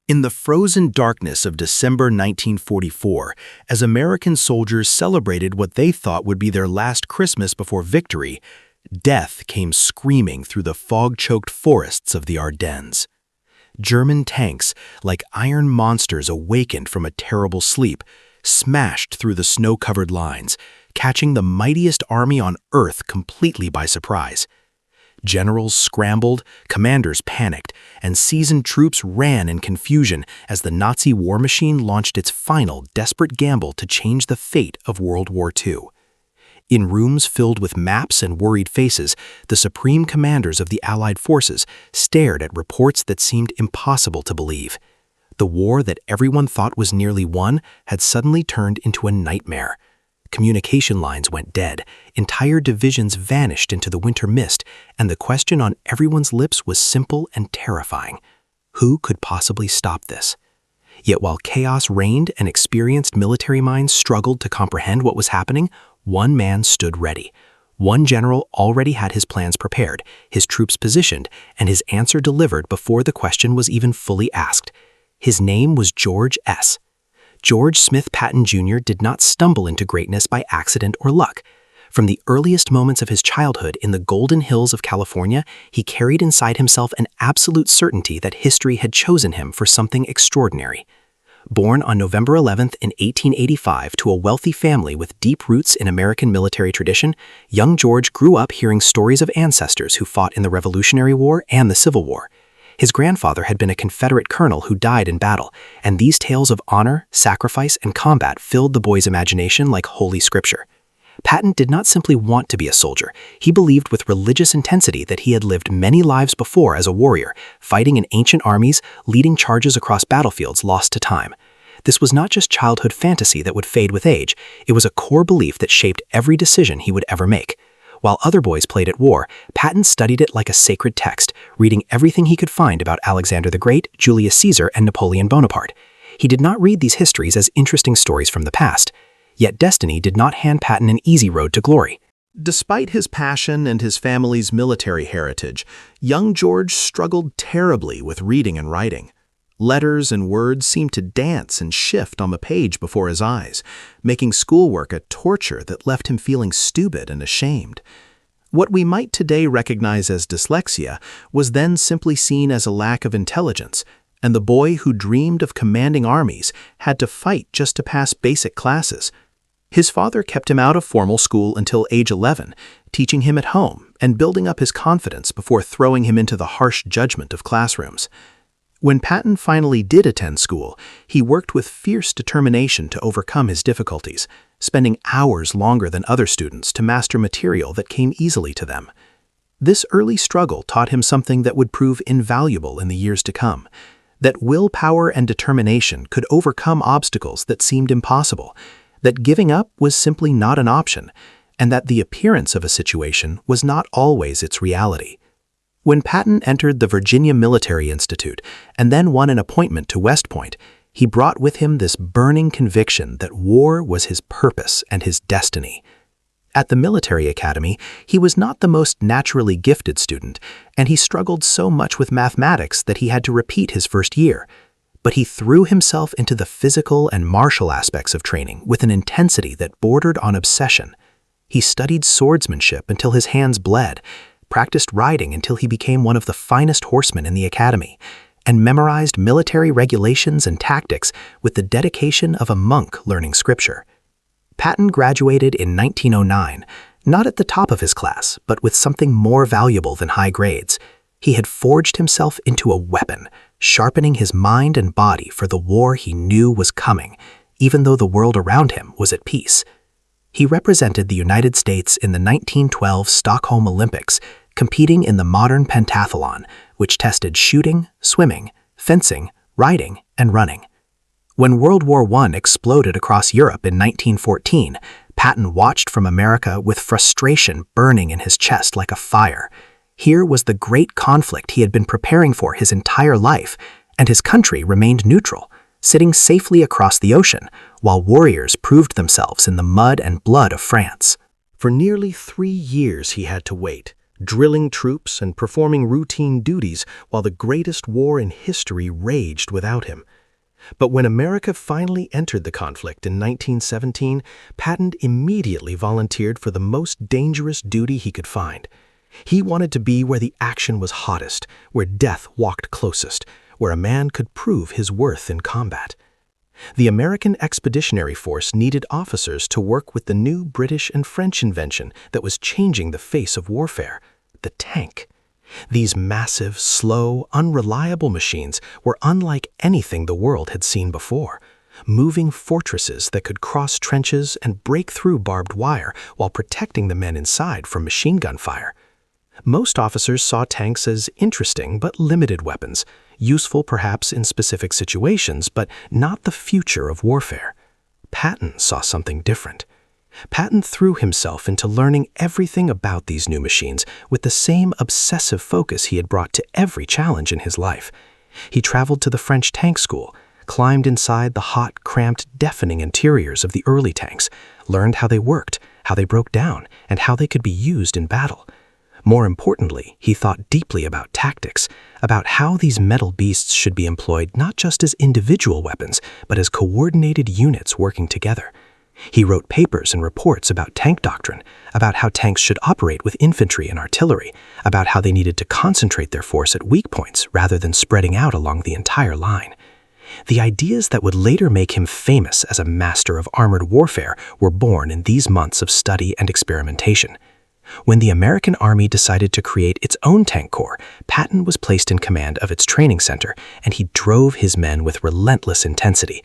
In the frozen darkness of December 1944, as American soldiers celebrated what they thought would be their last Christmas before victory, death came screaming through the fog-choked forests of the Ardennes. German tanks, like iron monsters awakened from a terrible sleep, smashed through the snow-covered lines, catching the mightiest army on Earth completely by surprise. Generals scrambled, commanders panicked, and seasoned troops ran in confusion as the Nazi war machine launched its final desperate gamble to change the fate of World War II. In rooms filled with maps and worried faces, the supreme commanders of the Allied forces stared at reports that seemed impossible to believe. The war that everyone thought was nearly won had suddenly turned into a nightmare. Communication lines went dead, entire divisions vanished into the winter mist, and the question on everyone's lips was simple and terrifying. Who could possibly stop this? Yet while chaos reigned and experienced military minds struggled to comprehend what was happening, one man stood ready. One general already had his plans prepared, his troops positioned, and his answer delivered before the question was even fully asked. His name was George S. George Smith Patton Jr. did not stumble into greatness by accident or luck. From the earliest moments of his childhood in the Golden Hills of California, he carried inside himself an absolute certainty that history had chosen him for something extraordinary. Born on November 11th in 1885 to a wealthy family with deep roots in American military tradition, young George grew up hearing stories of ancestors who fought in the Revolutionary War and the Civil War. His grandfather had been a Confederate colonel who died in battle, and these tales of honor, sacrifice, and combat filled the boy's imagination like holy scripture. Patton did not simply want to be a soldier. He believed with religious intensity that he had lived many lives before as a warrior, fighting in ancient armies, leading charges across battlefields lost to time. This was not just childhood fantasy that would fade with age. It was a core belief that shaped every decision he would ever make. While other boys played at war, Patton studied it like a sacred text, reading everything he could find about Alexander the Great, Julius Caesar, and Napoleon Bonaparte. He did not read these histories as interesting stories from the past. Yet destiny did not hand Patton an easy road to glory. Despite his passion and his family's military heritage, young George struggled terribly with reading and writing. Letters and words seemed to dance and shift on the page before his eyes, making schoolwork a torture that left him feeling stupid and ashamed. What we might today recognize as dyslexia was then simply seen as a lack of intelligence, and the boy who dreamed of commanding armies had to fight just to pass basic classes. His father kept him out of formal school until age 11, teaching him at home and building up his confidence before throwing him into the harsh judgment of classrooms. When Patton finally did attend school, he worked with fierce determination to overcome his difficulties, spending hours longer than other students to master material that came easily to them. This early struggle taught him something that would prove invaluable in the years to come, that willpower and determination could overcome obstacles that seemed impossible, that giving up was simply not an option, and that the appearance of a situation was not always its reality. When Patton entered the Virginia Military Institute and then won an appointment to West Point, he brought with him this burning conviction that war was his purpose and his destiny. At the military academy, he was not the most naturally gifted student, and he struggled so much with mathematics that he had to repeat his first year. But he threw himself into the physical and martial aspects of training with an intensity that bordered on obsession. He studied swordsmanship until his hands bled, practiced riding until he became one of the finest horsemen in the academy, and memorized military regulations and tactics with the dedication of a monk learning scripture. Patton graduated in 1909, not at the top of his class, but with something more valuable than high grades. He had forged himself into a weapon, sharpening his mind and body for the war he knew was coming, even though the world around him was at peace. He represented the United States in the 1912 Stockholm Olympics, competing in the modern pentathlon, which tested shooting, swimming, fencing, riding, and running. When World War I exploded across Europe in 1914, Patton watched from America with frustration burning in his chest like a fire. Here was the great conflict he had been preparing for his entire life, and his country remained neutral, sitting safely across the ocean, while warriors proved themselves in the mud and blood of France. For nearly 3 years he had to wait, drilling troops and performing routine duties while the greatest war in history raged without him. But when America finally entered the conflict in 1917, Patton immediately volunteered for the most dangerous duty he could find. He wanted to be where the action was hottest, where death walked closest, where a man could prove his worth in combat. The American Expeditionary Force needed officers to work with the new British and French invention that was changing the face of warfare, the tank. These massive, slow, unreliable machines were unlike anything the world had seen before, moving fortresses that could cross trenches and break through barbed wire while protecting the men inside from machine gun fire. Most officers saw tanks as interesting but limited weapons, useful perhaps in specific situations, but not the future of warfare. Patton saw something different. Patton threw himself into learning everything about these new machines with the same obsessive focus he had brought to every challenge in his life. He traveled to the French tank school, climbed inside the hot, cramped, deafening interiors of the early tanks, learned how they worked, how they broke down, and how they could be used in battle. More importantly, he thought deeply about tactics, about how these metal beasts should be employed not just as individual weapons, but as coordinated units working together. He wrote papers and reports about tank doctrine, about how tanks should operate with infantry and artillery, about how they needed to concentrate their force at weak points rather than spreading out along the entire line. The ideas that would later make him famous as a master of armored warfare were born in these months of study and experimentation. When the American Army decided to create its own tank corps, Patton was placed in command of its training center, and he drove his men with relentless intensity.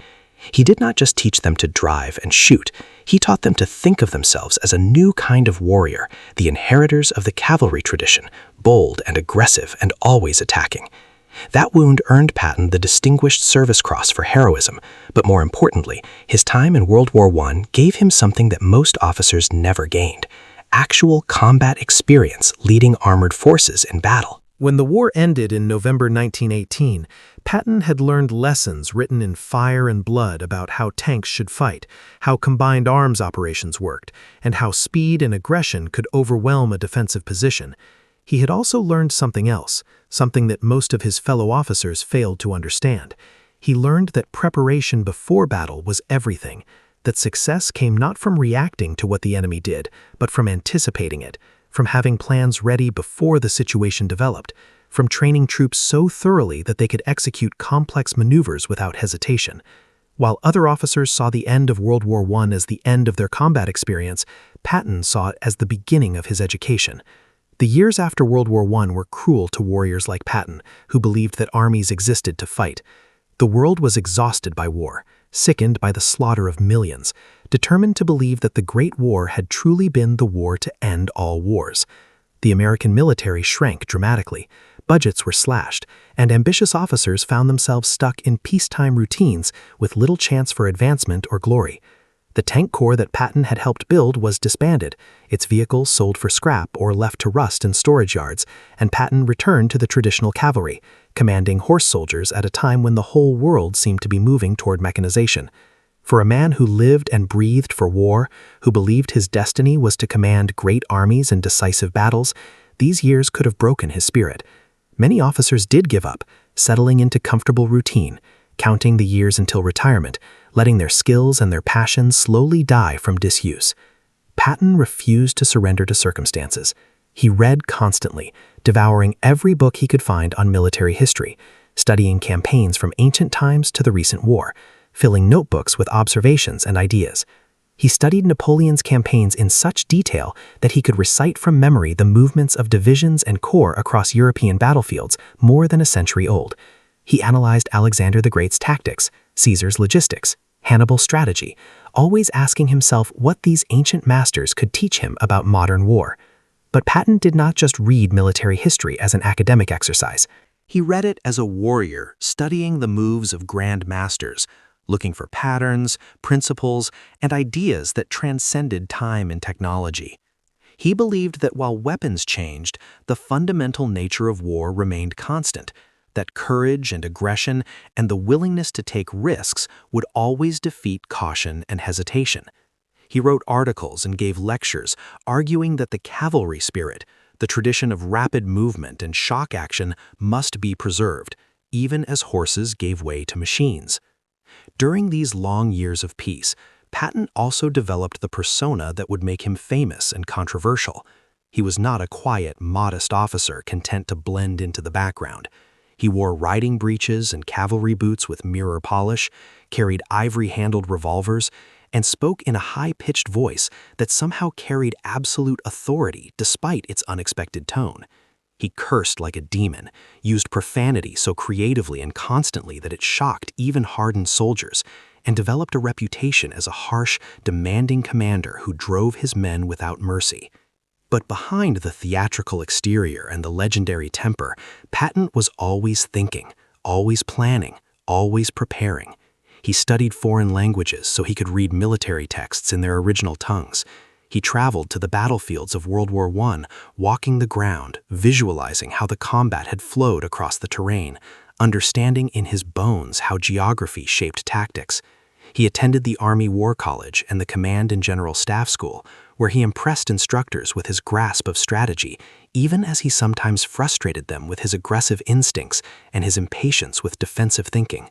He did not just teach them to drive and shoot, he taught them to think of themselves as a new kind of warrior, the inheritors of the cavalry tradition, bold and aggressive and always attacking. That wound earned Patton the Distinguished Service Cross for heroism, but more importantly, his time in World War I gave him something that most officers never gained: actual combat experience leading armored forces in battle. When the war ended in November 1918, Patton had learned lessons written in fire and blood about how tanks should fight, how combined arms operations worked, and how speed and aggression could overwhelm a defensive position. He had also learned something else, something that most of his fellow officers failed to understand. He learned that preparation before battle was everything, that success came not from reacting to what the enemy did, but from anticipating it, from having plans ready before the situation developed, from training troops so thoroughly that they could execute complex maneuvers without hesitation. While other officers saw the end of World War I as the end of their combat experience, Patton saw it as the beginning of his education. The years after World War I were cruel to warriors like Patton, who believed that armies existed to fight. The world was exhausted by war, sickened by the slaughter of millions, determined to believe that the Great War had truly been the war to end all wars. The American military shrank dramatically, budgets were slashed, and ambitious officers found themselves stuck in peacetime routines with little chance for advancement or glory. The tank corps that Patton had helped build was disbanded, its vehicles sold for scrap or left to rust in storage yards, and Patton returned to the traditional cavalry, commanding horse soldiers at a time when the whole world seemed to be moving toward mechanization. For a man who lived and breathed for war, who believed his destiny was to command great armies and decisive battles, these years could have broken his spirit. Many officers did give up, settling into comfortable routine, counting the years until retirement, letting their skills and their passions slowly die from disuse. Patton refused to surrender to circumstances. He read constantly, devouring every book he could find on military history, studying campaigns from ancient times to the recent war, filling notebooks with observations and ideas. He studied Napoleon's campaigns in such detail that he could recite from memory the movements of divisions and corps across European battlefields more than a century old. He analyzed Alexander the Great's tactics, Caesar's logistics, Hannibal's strategy, always asking himself what these ancient masters could teach him about modern war. But Patton did not just read military history as an academic exercise. He read it as a warrior, studying the moves of grand masters, looking for patterns, principles, and ideas that transcended time and technology. He believed that while weapons changed, the fundamental nature of war remained constant, that courage and aggression and the willingness to take risks would always defeat caution and hesitation. He wrote articles and gave lectures arguing that the cavalry spirit, The tradition of rapid movement and shock action must be preserved, even as horses gave way to machines. During these long years of peace, Patton also developed the persona that would make him famous and controversial. He was not a quiet, modest officer content to blend into the background. He wore riding breeches and cavalry boots with mirror polish, carried ivory-handled revolvers, and spoke in a high-pitched voice that somehow carried absolute authority despite its unexpected tone. He cursed like a demon, used profanity so creatively and constantly that it shocked even hardened soldiers, and developed a reputation as a harsh, demanding commander who drove his men without mercy. But behind the theatrical exterior and the legendary temper, Patton was always thinking, always planning, always preparing. He studied foreign languages so he could read military texts in their original tongues. He traveled to the battlefields of World War I, walking the ground, visualizing how the combat had flowed across the terrain, understanding in his bones how geography shaped tactics. He attended the Army War College and the Command and General Staff School, where he impressed instructors with his grasp of strategy, even as he sometimes frustrated them with his aggressive instincts and his impatience with defensive thinking.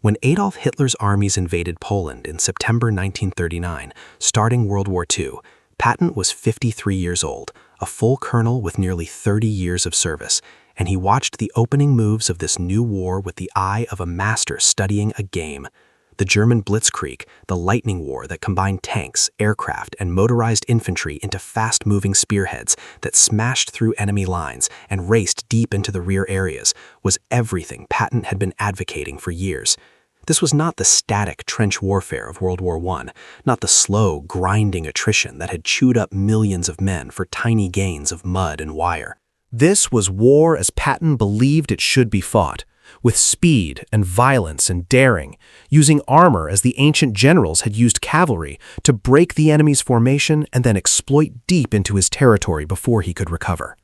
When Adolf Hitler's armies invaded Poland in September 1939, starting World War II, Patton was 53 years old, a full colonel with nearly 30 years of service, and he watched the opening moves of this new war with the eye of a master studying a game. The German Blitzkrieg, the lightning war that combined tanks, aircraft, and motorized infantry into fast-moving spearheads that smashed through enemy lines and raced deep into the rear areas, was everything Patton had been advocating for years. This was not the static trench warfare of World War I, not the slow, grinding attrition that had chewed up millions of men for tiny gains of mud and wire. This was war as Patton believed it should be fought, with speed and violence and daring, using armor as the ancient generals had used cavalry to break the enemy's formation and then exploit deep into his territory before he could recover.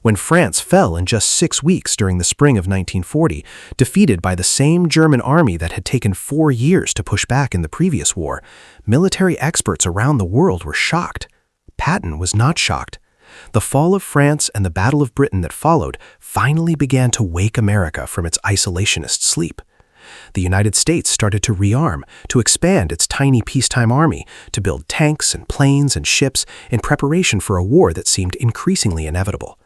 When France fell in just 6 weeks during the spring of 1940, defeated by the same German army that had taken 4 years to push back in the previous war, military experts around the world were shocked. Patton was not shocked. The fall of France and the Battle of Britain that followed finally began to wake America from its isolationist sleep. The United States started to rearm, to expand its tiny peacetime army, to build tanks and planes and ships in preparation for a war that seemed increasingly inevitable.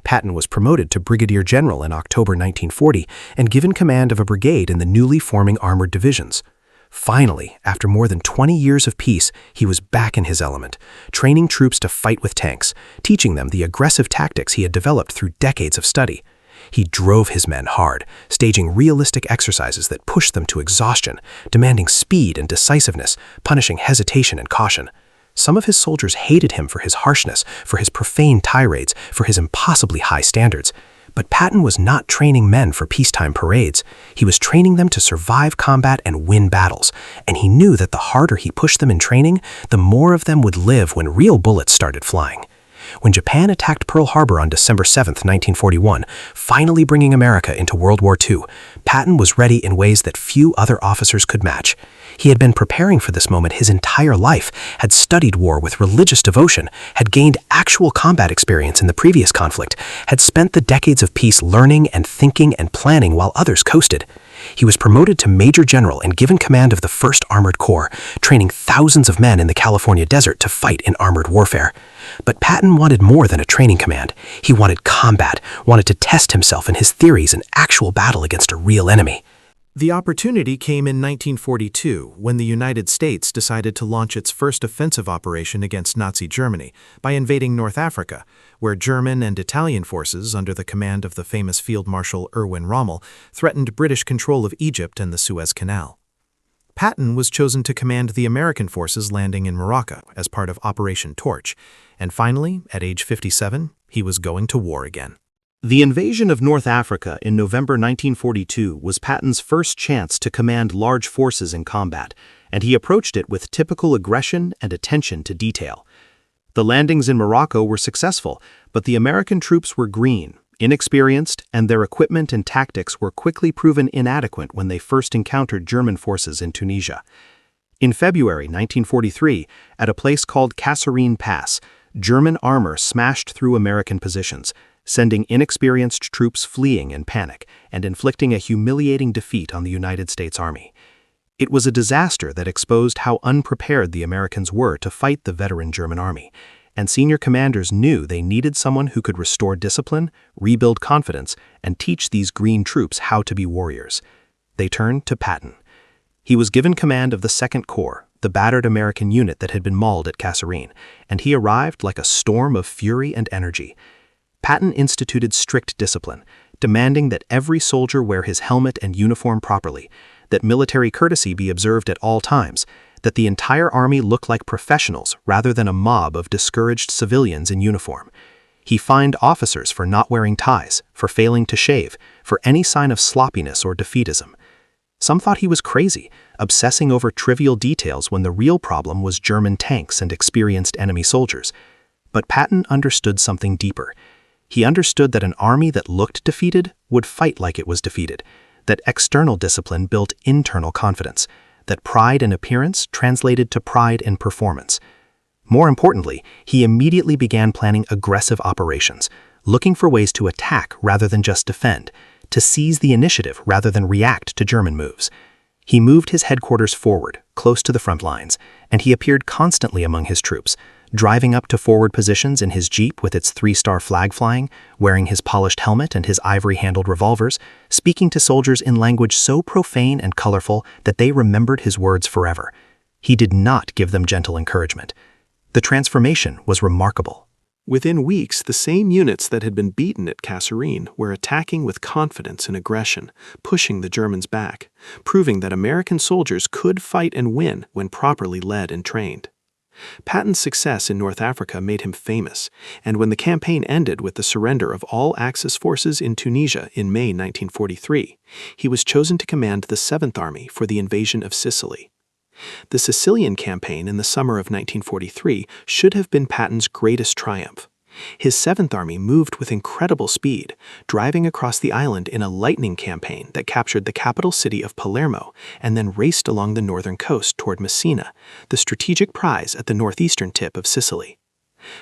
Patton was promoted to brigadier general in October 1940 and given command of a brigade in the newly forming armored divisions. Finally, after more than 20 years of peace, he was back in his element, training troops to fight with tanks, teaching them the aggressive tactics he had developed through decades of study. He drove his men hard, staging realistic exercises that pushed them to exhaustion, demanding speed and decisiveness, punishing hesitation and caution. Some of his soldiers hated him for his harshness, for his profane tirades, for his impossibly high standards. But Patton was not training men for peacetime parades. He was training them to survive combat and win battles, and he knew that the harder he pushed them in training, the more of them would live when real bullets started flying. When Japan attacked Pearl Harbor on December 7, 1941, finally bringing America into World War II, Patton was ready in ways that few other officers could match. He had been preparing for this moment his entire life, had studied war with religious devotion, had gained actual combat experience in the previous conflict, had spent the decades of peace learning and thinking and planning while others coasted. He was promoted to Major General and given command of the 1st Armored Corps, training thousands of men in the California desert to fight in armored warfare. But Patton wanted more than a training command. He wanted combat, wanted to test himself and his theories in actual battle against a real enemy. The opportunity came in 1942 when the United States decided to launch its first offensive operation against Nazi Germany by invading North Africa, where German and Italian forces under the command of the famous Field Marshal Erwin Rommel threatened British control of Egypt and the Suez Canal. Patton was chosen to command the American forces landing in Morocco as part of Operation Torch, and finally, at age 57, he was going to war again. The invasion of North Africa in November 1942 was Patton's first chance to command large forces in combat, and he approached it with typical aggression and attention to detail. The landings in Morocco were successful, but the American troops were green, inexperienced, and their equipment and tactics were quickly proven inadequate when they first encountered German forces in Tunisia. In February 1943, at a place called Kasserine Pass, German armor smashed through American positions, sending inexperienced troops fleeing in panic and inflicting a humiliating defeat on the United States Army. It was a disaster that exposed how unprepared the Americans were to fight the veteran German army, and senior commanders knew they needed someone who could restore discipline, rebuild confidence, and teach these green troops how to be warriors. They turned to Patton. He was given command of the 2nd Corps, the battered American unit that had been mauled at Kasserine, and he arrived like a storm of fury and energy. Patton instituted strict discipline, demanding that every soldier wear his helmet and uniform properly, that military courtesy be observed at all times, that the entire army look like professionals rather than a mob of discouraged civilians in uniform. He fined officers for not wearing ties, for failing to shave, for any sign of sloppiness or defeatism. Some thought he was crazy, obsessing over trivial details when the real problem was German tanks and experienced enemy soldiers. But Patton understood something deeper. He understood that an army that looked defeated would fight like it was defeated, that external discipline built internal confidence, that pride in appearance translated to pride in performance. More importantly, he immediately began planning aggressive operations, looking for ways to attack rather than just defend, to seize the initiative rather than react to German moves. He moved his headquarters forward, close to the front lines, and he appeared constantly among his troops, driving up to forward positions in his Jeep with its 3-star flag flying, wearing his polished helmet and his ivory-handled revolvers, speaking to soldiers in language so profane and colorful that they remembered his words forever. He did not give them gentle encouragement. The transformation was remarkable. Within weeks, the same units that had been beaten at Kasserine were attacking with confidence and aggression, pushing the Germans back, proving that American soldiers could fight and win when properly led and trained. Patton's success in North Africa made him famous, and when the campaign ended with the surrender of all Axis forces in Tunisia in May 1943, he was chosen to command the 7th Army for the invasion of Sicily. The Sicilian campaign in the summer of 1943 should have been Patton's greatest triumph. His 7th Army moved with incredible speed, driving across the island in a lightning campaign that captured the capital city of Palermo and then raced along the northern coast toward Messina, the strategic prize at the northeastern tip of Sicily.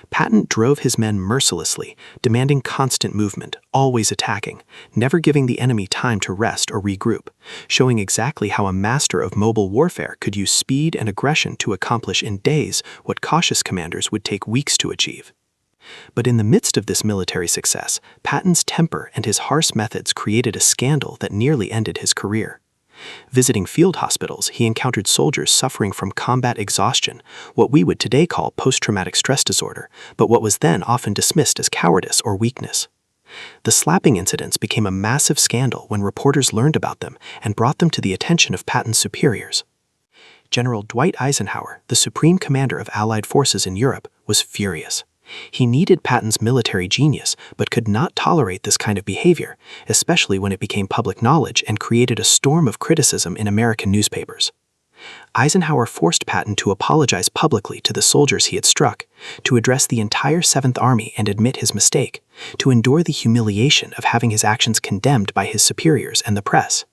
Patton drove his men mercilessly, demanding constant movement, always attacking, never giving the enemy time to rest or regroup, showing exactly how a master of mobile warfare could use speed and aggression to accomplish in days what cautious commanders would take weeks to achieve. But in the midst of this military success, Patton's temper and his harsh methods created a scandal that nearly ended his career. Visiting field hospitals, he encountered soldiers suffering from combat exhaustion, what we would today call post-traumatic stress disorder, but what was then often dismissed as cowardice or weakness. The slapping incidents became a massive scandal when reporters learned about them and brought them to the attention of Patton's superiors. General Dwight Eisenhower, the supreme commander of Allied forces in Europe, was furious. He needed Patton's military genius, but could not tolerate this kind of behavior, especially when it became public knowledge and created a storm of criticism in American newspapers. Eisenhower forced Patton to apologize publicly to the soldiers he had struck, to address the entire 7th Army and admit his mistake, to endure the humiliation of having his actions condemned by his superiors and the press.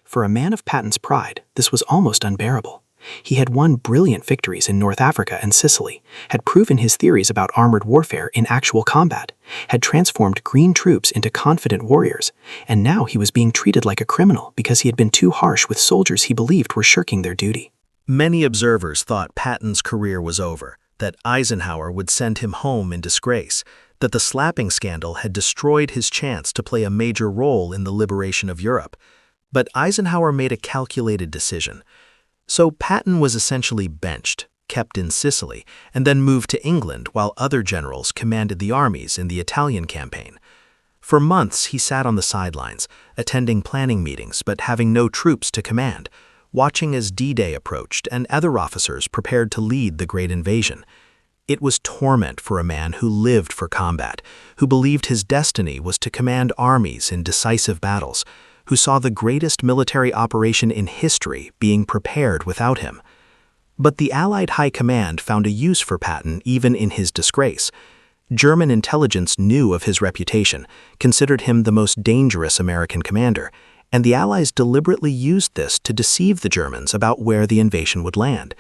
For a man of Patton's pride, this was almost unbearable. He had won brilliant victories in North Africa and Sicily, had proven his theories about armored warfare in actual combat, had transformed green troops into confident warriors, and now he was being treated like a criminal because he had been too harsh with soldiers he believed were shirking their duty. Many observers thought Patton's career was over, that Eisenhower would send him home in disgrace, that the slapping scandal had destroyed his chance to play a major role in the liberation of Europe. But Eisenhower made a calculated decision. So Patton was essentially benched, kept in Sicily, and then moved to England while other generals commanded the armies in the Italian campaign. For months he sat on the sidelines, attending planning meetings but having no troops to command, watching as D-Day approached and other officers prepared to lead the great invasion. It was torment for a man who lived for combat, who believed his destiny was to command armies in decisive battles, who saw the greatest military operation in history being prepared without him. But the Allied High Command found a use for Patton even in his disgrace. German intelligence knew of his reputation, considered him the most dangerous American commander, and the Allies deliberately used this to deceive the Germans about where the invasion would land.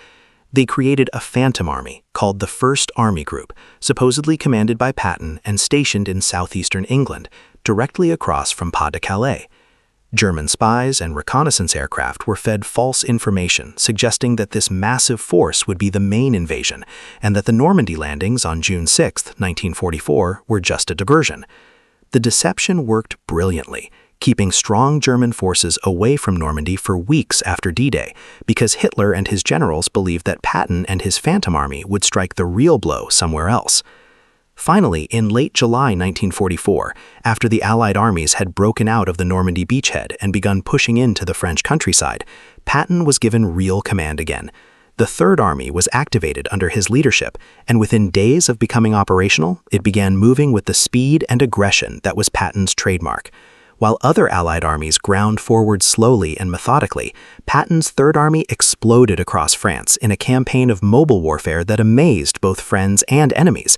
They created a phantom army called the First Army Group, supposedly commanded by Patton and stationed in southeastern England, directly across from Pas-de-Calais. German spies and reconnaissance aircraft were fed false information suggesting that this massive force would be the main invasion and that the Normandy landings on June 6, 1944, were just a diversion. The deception worked brilliantly, keeping strong German forces away from Normandy for weeks after D-Day, because Hitler and his generals believed that Patton and his Phantom Army would strike the real blow somewhere else. Finally, in late July 1944, after the Allied armies had broken out of the Normandy beachhead and begun pushing into the French countryside, Patton was given real command again. The Third Army was activated under his leadership, and within days of becoming operational, it began moving with the speed and aggression that was Patton's trademark. While other Allied armies ground forward slowly and methodically, Patton's Third Army exploded across France in a campaign of mobile warfare that amazed both friends and enemies.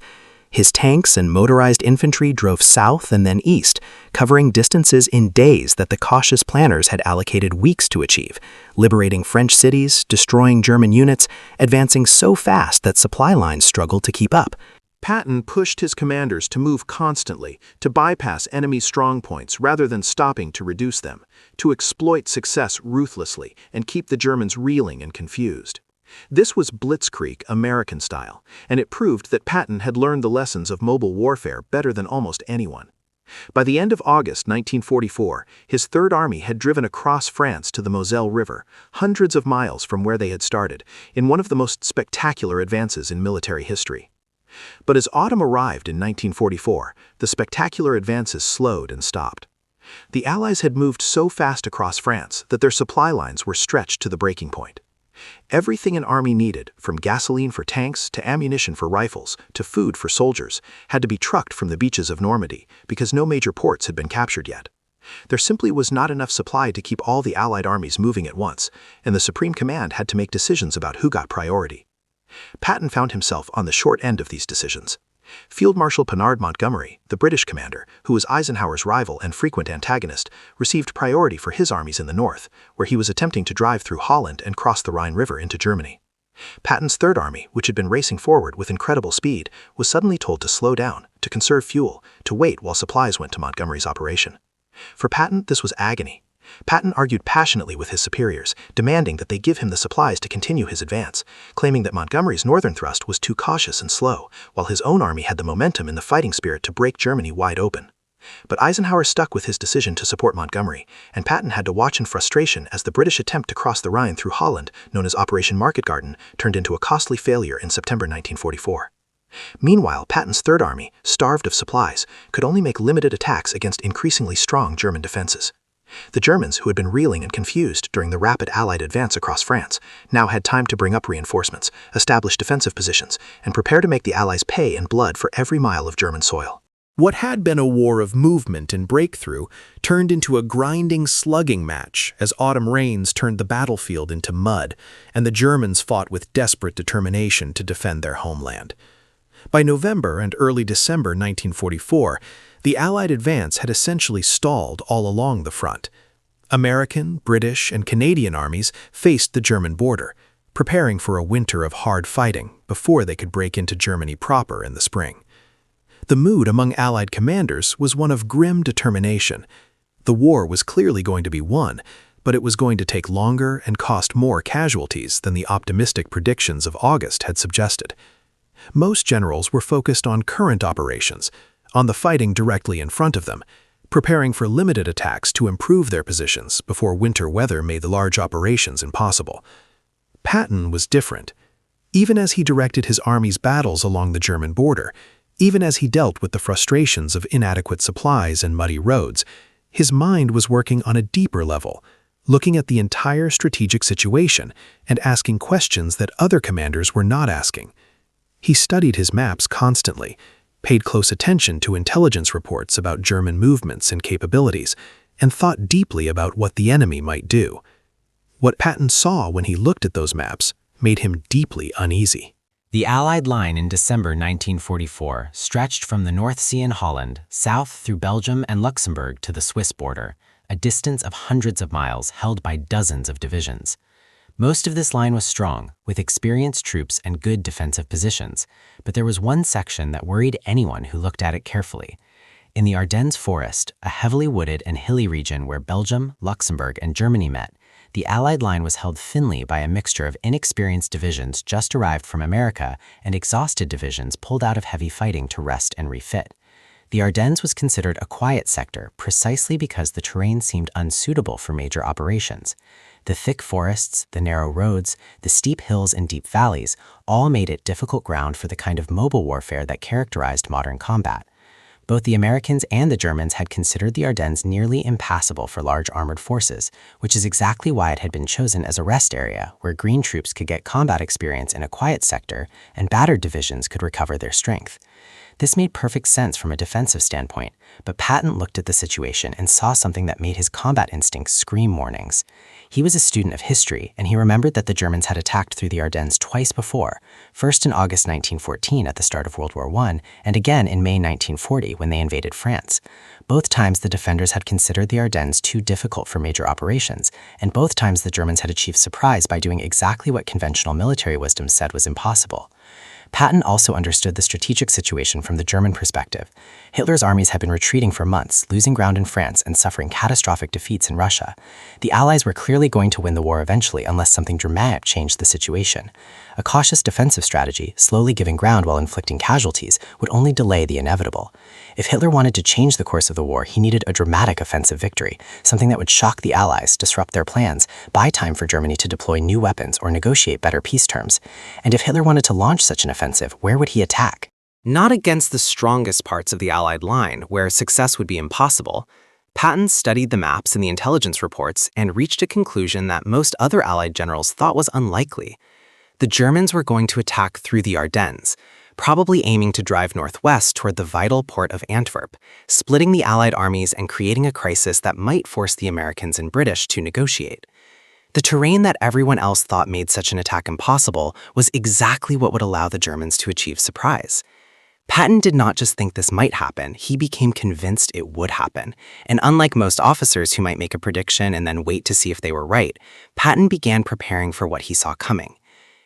His tanks and motorized infantry drove south and then east, covering distances in days that the cautious planners had allocated weeks to achieve, liberating French cities, destroying German units, advancing so fast that supply lines struggled to keep up. Patton pushed his commanders to move constantly, to bypass enemy strongpoints rather than stopping to reduce them, to exploit success ruthlessly and keep the Germans reeling and confused. This was blitzkrieg American style, and it proved that Patton had learned the lessons of mobile warfare better than almost anyone. By the end of August 1944, his Third Army had driven across France to the Moselle River, hundreds of miles from where they had started, in one of the most spectacular advances in military history. But as autumn arrived in 1944, the spectacular advances slowed and stopped. The Allies had moved so fast across France that their supply lines were stretched to the breaking point. Everything an army needed, from gasoline for tanks to ammunition for rifles to food for soldiers, had to be trucked from the beaches of Normandy because no major ports had been captured yet. There simply was not enough supply to keep all the Allied armies moving at once, and the Supreme Command had to make decisions about who got priority. Patton found himself on the short end of these decisions. Field Marshal Bernard Montgomery, the British commander, who was Eisenhower's rival and frequent antagonist, received priority for his armies in the north, where he was attempting to drive through Holland and cross the Rhine River into Germany. Patton's Third Army, which had been racing forward with incredible speed, was suddenly told to slow down, to conserve fuel, to wait while supplies went to Montgomery's operation. For Patton, this was agony. Patton argued passionately with his superiors, demanding that they give him the supplies to continue his advance, claiming that Montgomery's northern thrust was too cautious and slow, while his own army had the momentum and the fighting spirit to break Germany wide open. But Eisenhower stuck with his decision to support Montgomery, and Patton had to watch in frustration as the British attempt to cross the Rhine through Holland, known as Operation Market Garden, turned into a costly failure in September 1944. Meanwhile, Patton's Third Army, starved of supplies, could only make limited attacks against increasingly strong German defenses. The Germans, who had been reeling and confused during the rapid Allied advance across France, now had time to bring up reinforcements, establish defensive positions, and prepare to make the Allies pay in blood for every mile of German soil. What had been a war of movement and breakthrough turned into a grinding slugging match as autumn rains turned the battlefield into mud, and the Germans fought with desperate determination to defend their homeland. By November and early December 1944, the Allied advance had essentially stalled all along the front. American, British, and Canadian armies faced the German border, preparing for a winter of hard fighting before they could break into Germany proper in the spring. The mood among Allied commanders was one of grim determination. The war was clearly going to be won, but it was going to take longer and cost more casualties than the optimistic predictions of August had suggested. Most generals were focused on current operations, on the fighting directly in front of them, preparing for limited attacks to improve their positions before winter weather made the large operations impossible. Patton was different. Even as he directed his army's battles along the German border, even as he dealt with the frustrations of inadequate supplies and muddy roads, his mind was working on a deeper level, looking at the entire strategic situation and asking questions that other commanders were not asking. He studied his maps constantly, paid close attention to intelligence reports about German movements and capabilities, and thought deeply about what the enemy might do. What Patton saw when he looked at those maps made him deeply uneasy. The Allied line in December 1944 stretched from the North Sea in Holland, south through Belgium and Luxembourg to the Swiss border, a distance of hundreds of miles held by dozens of divisions. Most of this line was strong, with experienced troops and good defensive positions, but there was one section that worried anyone who looked at it carefully. In the Ardennes forest, a heavily wooded and hilly region where Belgium, Luxembourg, and Germany met, the Allied line was held thinly by a mixture of inexperienced divisions just arrived from America and exhausted divisions pulled out of heavy fighting to rest and refit. The Ardennes was considered a quiet sector precisely because the terrain seemed unsuitable for major operations. The thick forests, the narrow roads, the steep hills and deep valleys all made it difficult ground for the kind of mobile warfare that characterized modern combat. Both the Americans and the Germans had considered the Ardennes nearly impassable for large armored forces, which is exactly why it had been chosen as a rest area where green troops could get combat experience in a quiet sector and battered divisions could recover their strength. This made perfect sense from a defensive standpoint, but Patton looked at the situation and saw something that made his combat instincts scream warnings. He was a student of history, and he remembered that the Germans had attacked through the Ardennes twice before, first in August 1914 at the start of World War I, and again in May 1940 when they invaded France. Both times the defenders had considered the Ardennes too difficult for major operations, and both times the Germans had achieved surprise by doing exactly what conventional military wisdom said was impossible. Patton also understood the strategic situation from the German perspective. Hitler's armies had been retreating for months, losing ground in France and suffering catastrophic defeats in Russia. The Allies were clearly going to win the war eventually unless something dramatic changed the situation. A cautious defensive strategy, slowly giving ground while inflicting casualties, would only delay the inevitable. If Hitler wanted to change the course of the war, he needed a dramatic offensive victory, something that would shock the Allies, disrupt their plans, buy time for Germany to deploy new weapons or negotiate better peace terms. And if Hitler wanted to launch such an offensive, where would he attack? Not against the strongest parts of the Allied line, where success would be impossible. Patton studied the maps and the intelligence reports and reached a conclusion that most other Allied generals thought was unlikely. The Germans were going to attack through the Ardennes, probably aiming to drive northwest toward the vital port of Antwerp, splitting the Allied armies and creating a crisis that might force the Americans and British to negotiate. The terrain that everyone else thought made such an attack impossible was exactly what would allow the Germans to achieve surprise. Patton did not just think this might happen, he became convinced it would happen. And unlike most officers who might make a prediction and then wait to see if they were right, Patton began preparing for what he saw coming.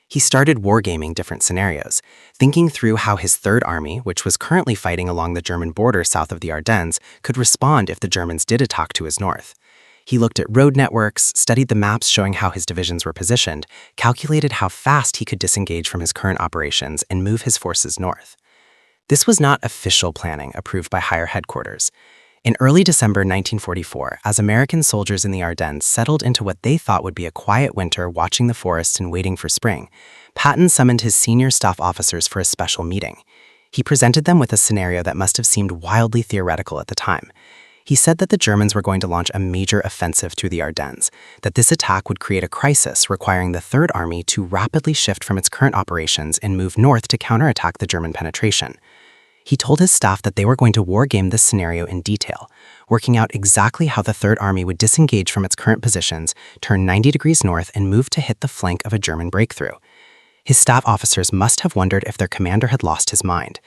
He started wargaming different scenarios, thinking through how his Third Army, which was currently fighting along the German border south of the Ardennes, could respond if the Germans did attack to his north. He looked at road networks, studied the maps showing how his divisions were positioned, calculated how fast he could disengage from his current operations and move his forces north. This was not official planning approved by higher headquarters. In early December 1944, as American soldiers in the Ardennes settled into what they thought would be a quiet winter watching the forests and waiting for spring, Patton summoned his senior staff officers for a special meeting. He presented them with a scenario that must have seemed wildly theoretical at the time. He said that the Germans were going to launch a major offensive through the Ardennes, that this attack would create a crisis requiring the Third Army to rapidly shift from its current operations and move north to counterattack the German penetration. He told his staff that they were going to wargame this scenario in detail, working out exactly how the Third Army would disengage from its current positions, turn 90 degrees north, and move to hit the flank of a German breakthrough. His staff officers must have wondered if their commander had lost his mind.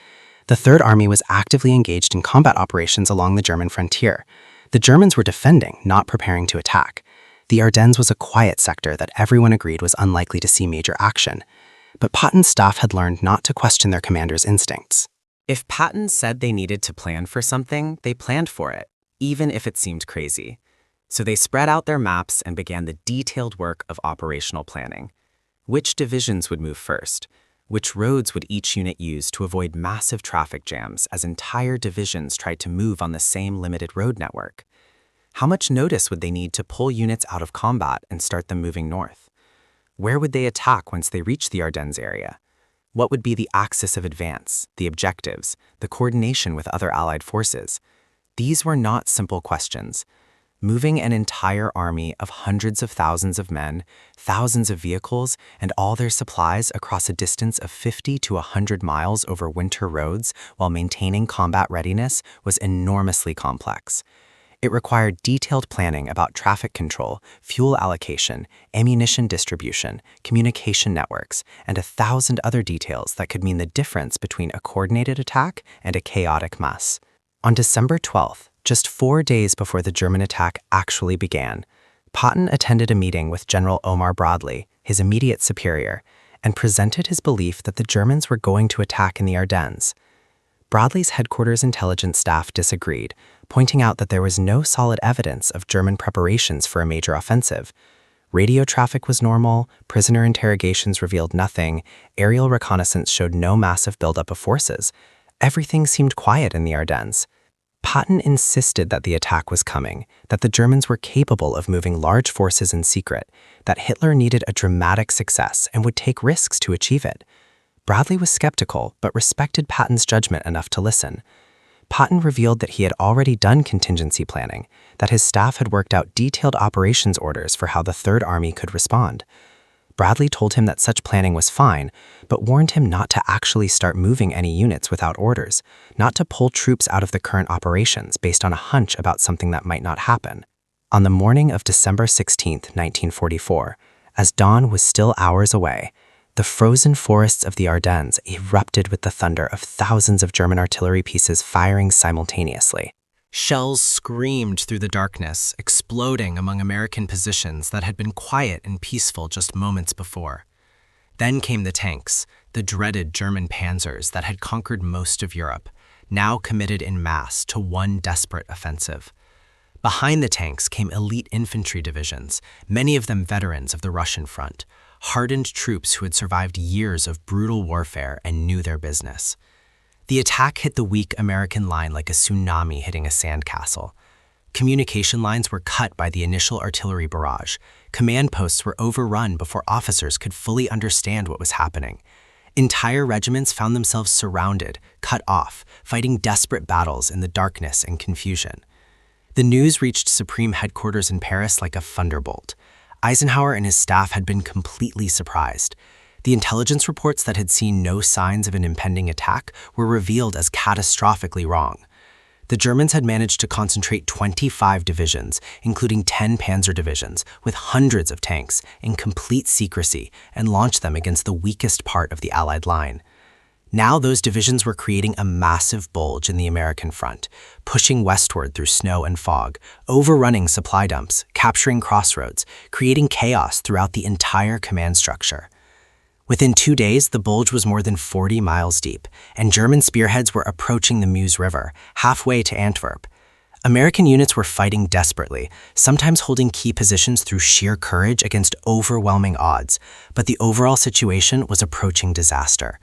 The Third Army was actively engaged in combat operations along the German frontier. The Germans were defending, not preparing to attack. The Ardennes was a quiet sector that everyone agreed was unlikely to see major action. But Patton's staff had learned not to question their commander's instincts. If Patton said they needed to plan for something, they planned for it, even if it seemed crazy. So they spread out their maps and began the detailed work of operational planning. Which divisions would move first? Which roads would each unit use to avoid massive traffic jams as entire divisions tried to move on the same limited road network? How much notice would they need to pull units out of combat and start them moving north? Where would they attack once they reached the Ardennes area? What would be the axis of advance, the objectives, the coordination with other Allied forces? These were not simple questions. Moving an entire army of hundreds of thousands of men, thousands of vehicles, and all their supplies across a distance of 50 to 100 miles over winter roads while maintaining combat readiness was enormously complex. It required detailed planning about traffic control, fuel allocation, ammunition distribution, communication networks, and 1,000 other details that could mean the difference between a coordinated attack and a chaotic mess. On December 12th, just 4 days before the German attack actually began, Patton attended a meeting with General Omar Bradley, his immediate superior, and presented his belief that the Germans were going to attack in the Ardennes. Bradley's headquarters intelligence staff disagreed, pointing out that there was no solid evidence of German preparations for a major offensive. Radio traffic was normal, prisoner interrogations revealed nothing, aerial reconnaissance showed no massive buildup of forces. Everything seemed quiet in the Ardennes. Patton insisted that the attack was coming, that the Germans were capable of moving large forces in secret, that Hitler needed a dramatic success and would take risks to achieve it. Bradley was skeptical, but respected Patton's judgment enough to listen. Patton revealed that he had already done contingency planning, that his staff had worked out detailed operations orders for how the Third Army could respond. Bradley told him that such planning was fine, but warned him not to actually start moving any units without orders, not to pull troops out of the current operations based on a hunch about something that might not happen. On the morning of December 16, 1944, as dawn was still hours away, the frozen forests of the Ardennes erupted with the thunder of thousands of German artillery pieces firing simultaneously. Shells screamed through the darkness, exploding among American positions that had been quiet and peaceful just moments before. Then came the tanks, the dreaded German panzers that had conquered most of Europe, now committed in mass to one desperate offensive. Behind the tanks came elite infantry divisions, many of them veterans of the Russian front, hardened troops who had survived years of brutal warfare and knew their business. The attack hit the weak American line like a tsunami hitting a sandcastle. Communication lines were cut by the initial artillery barrage. Command posts were overrun before officers could fully understand what was happening. Entire regiments found themselves surrounded, cut off, fighting desperate battles in the darkness and confusion. The news reached Supreme Headquarters in Paris like a thunderbolt. Eisenhower and his staff had been completely surprised. The intelligence reports that had seen no signs of an impending attack were revealed as catastrophically wrong. The Germans had managed to concentrate 25 divisions, including 10 panzer divisions, with hundreds of tanks, in complete secrecy and launch them against the weakest part of the Allied line. Now those divisions were creating a massive bulge in the American front, pushing westward through snow and fog, overrunning supply dumps, capturing crossroads, creating chaos throughout the entire command structure. Within 2 days, the bulge was more than 40 miles deep, and German spearheads were approaching the Meuse River, halfway to Antwerp. American units were fighting desperately, sometimes holding key positions through sheer courage against overwhelming odds, but the overall situation was approaching disaster.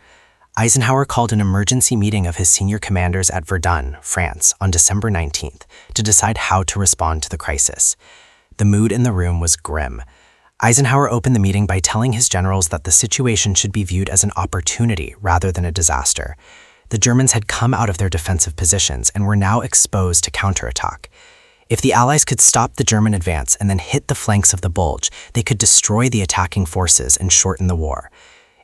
Eisenhower called an emergency meeting of his senior commanders at Verdun, France, on December 19th to decide how to respond to the crisis. The mood in the room was grim. Eisenhower opened the meeting by telling his generals that the situation should be viewed as an opportunity rather than a disaster. The Germans had come out of their defensive positions and were now exposed to counterattack. If the Allies could stop the German advance and then hit the flanks of the Bulge, they could destroy the attacking forces and shorten the war.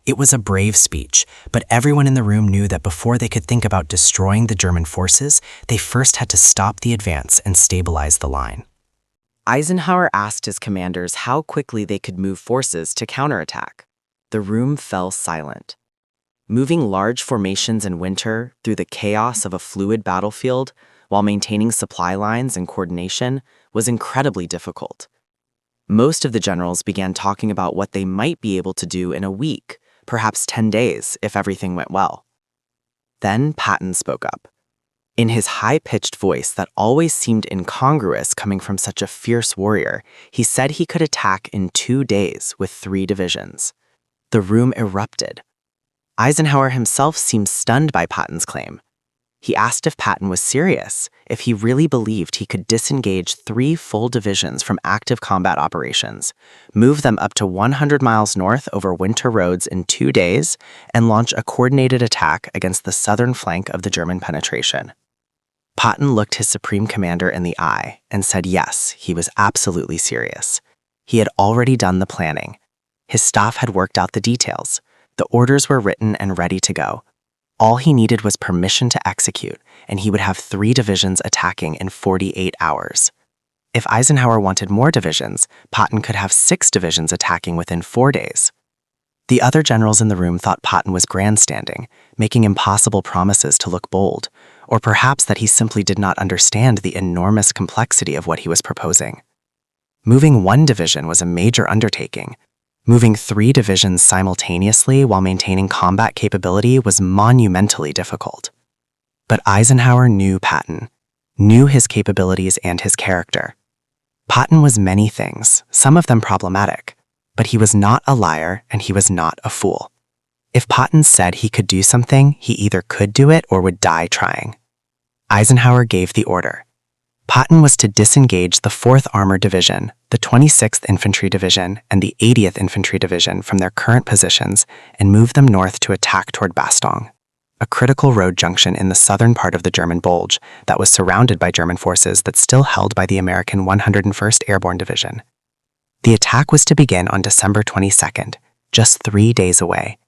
It was a brave speech, but everyone in the room knew that before they could think about destroying the German forces, they first had to stop the advance and stabilize the line. Eisenhower asked his commanders how quickly they could move forces to counterattack. The room fell silent. Moving large formations in winter through the chaos of a fluid battlefield while maintaining supply lines and coordination was incredibly difficult. Most of the generals began talking about what they might be able to do in a week, perhaps 10 days, if everything went well. Then Patton spoke up. In his high-pitched voice that always seemed incongruous coming from such a fierce warrior, he said he could attack in 2 days with 3 divisions. The room erupted. Eisenhower himself seemed stunned by Patton's claim. He asked if Patton was serious, if he really believed he could disengage 3 full divisions from active combat operations, move them up to 100 miles north over winter roads in 2 days, and launch a coordinated attack against the southern flank of the German penetration. Patton looked his supreme commander in the eye and said yes, he was absolutely serious. He had already done the planning. His staff had worked out the details. The orders were written and ready to go. All he needed was permission to execute, and he would have 3 divisions attacking in 48 hours. If Eisenhower wanted more divisions, Patton could have 6 divisions attacking within 4 days. The other generals in the room thought Patton was grandstanding, making impossible promises to look bold, or perhaps that he simply did not understand the enormous complexity of what he was proposing. Moving one division was a major undertaking. Moving 3 divisions simultaneously while maintaining combat capability was monumentally difficult. But Eisenhower knew Patton, knew his capabilities and his character. Patton was many things, some of them problematic, but he was not a liar and he was not a fool. If Patton said he could do something, he either could do it or would die trying. Eisenhower gave the order. Patton was to disengage the 4th Armored Division, the 26th Infantry Division, and the 80th Infantry Division from their current positions and move them north to attack toward Bastogne, a critical road junction in the southern part of the German Bulge that was surrounded by German forces that still held by the American 101st Airborne Division. The attack was to begin on December 22nd, just 3 days away.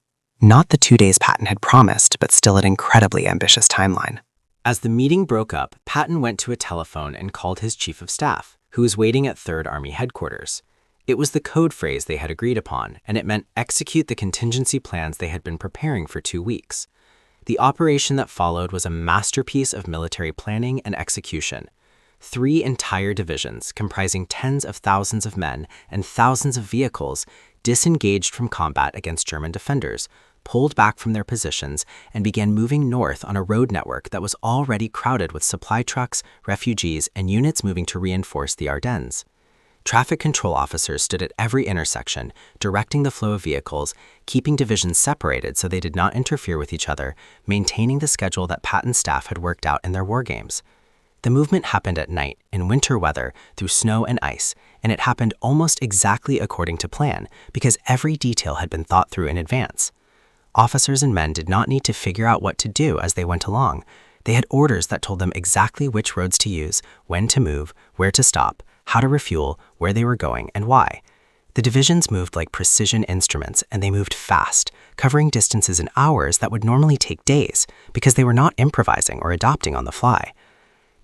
Not the 2 days Patton had promised, but still an incredibly ambitious timeline. As the meeting broke up, Patton went to a telephone and called his chief of staff, who was waiting at 3rd Army headquarters. It was the code phrase they had agreed upon, and it meant execute the contingency plans they had been preparing for 2 weeks. The operation that followed was a masterpiece of military planning and execution. 3 entire divisions, comprising tens of thousands of men and thousands of vehicles, disengaged from combat against German defenders, pulled back from their positions, and began moving north on a road network that was already crowded with supply trucks, refugees, and units moving to reinforce the Ardennes. Traffic control officers stood at every intersection, directing the flow of vehicles, keeping divisions separated so they did not interfere with each other, maintaining the schedule that Patton's staff had worked out in their war games. The movement happened at night, in winter weather, through snow and ice, and it happened almost exactly according to plan because every detail had been thought through in advance. Officers and men did not need to figure out what to do as they went along. They had orders that told them exactly which roads to use, when to move, where to stop, how to refuel, where they were going, and why. The divisions moved like precision instruments, and they moved fast, covering distances in hours that would normally take days because they were not improvising or adopting on the fly.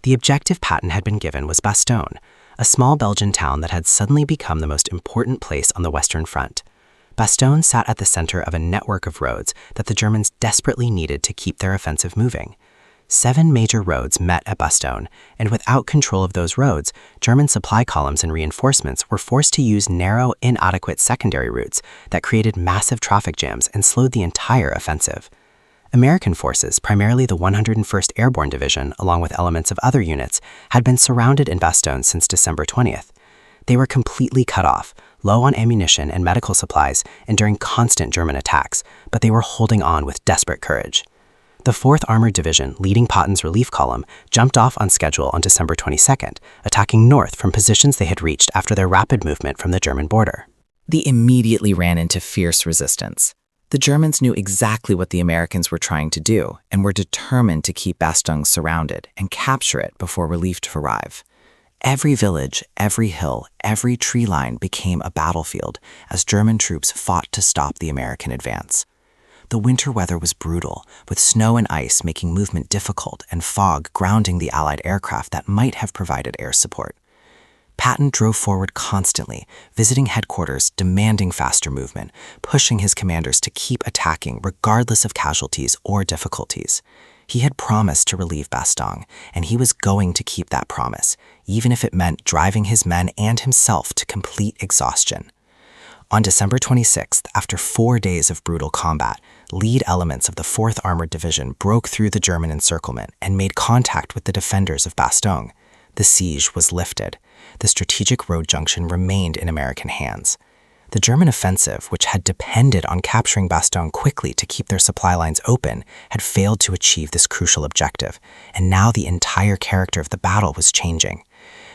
The objective Patton had been given was Bastogne, a small Belgian town that had suddenly become the most important place on the Western Front. Bastogne sat at the center of a network of roads that the Germans desperately needed to keep their offensive moving. 7 major roads met at Bastogne, and without control of those roads, German supply columns and reinforcements were forced to use narrow, inadequate secondary routes that created massive traffic jams and slowed the entire offensive. American forces, primarily the 101st Airborne Division, along with elements of other units, had been surrounded in Bastogne since December 20th. They were completely cut off, low on ammunition and medical supplies, and during constant German attacks, but they were holding on with desperate courage. The 4th Armored Division, leading Patton's relief column, jumped off on schedule on December 22nd, attacking north from positions they had reached after their rapid movement from the German border. They immediately ran into fierce resistance. The Germans knew exactly what the Americans were trying to do and were determined to keep Bastogne surrounded and capture it before relief to arrive. Every village, every hill, every tree line became a battlefield as German troops fought to stop the American advance. The winter weather was brutal, with snow and ice making movement difficult and fog grounding the Allied aircraft that might have provided air support. Patton drove forward constantly, visiting headquarters, demanding faster movement, pushing his commanders to keep attacking regardless of casualties or difficulties. He had promised to relieve Bastogne, and he was going to keep that promise, even if it meant driving his men and himself to complete exhaustion. On December 26th, after 4 days of brutal combat, lead elements of the 4th Armored Division broke through the German encirclement and made contact with the defenders of Bastogne. The siege was lifted. The strategic road junction remained in American hands. The German offensive, which had depended on capturing Bastogne quickly to keep their supply lines open, had failed to achieve this crucial objective, and now the entire character of the battle was changing.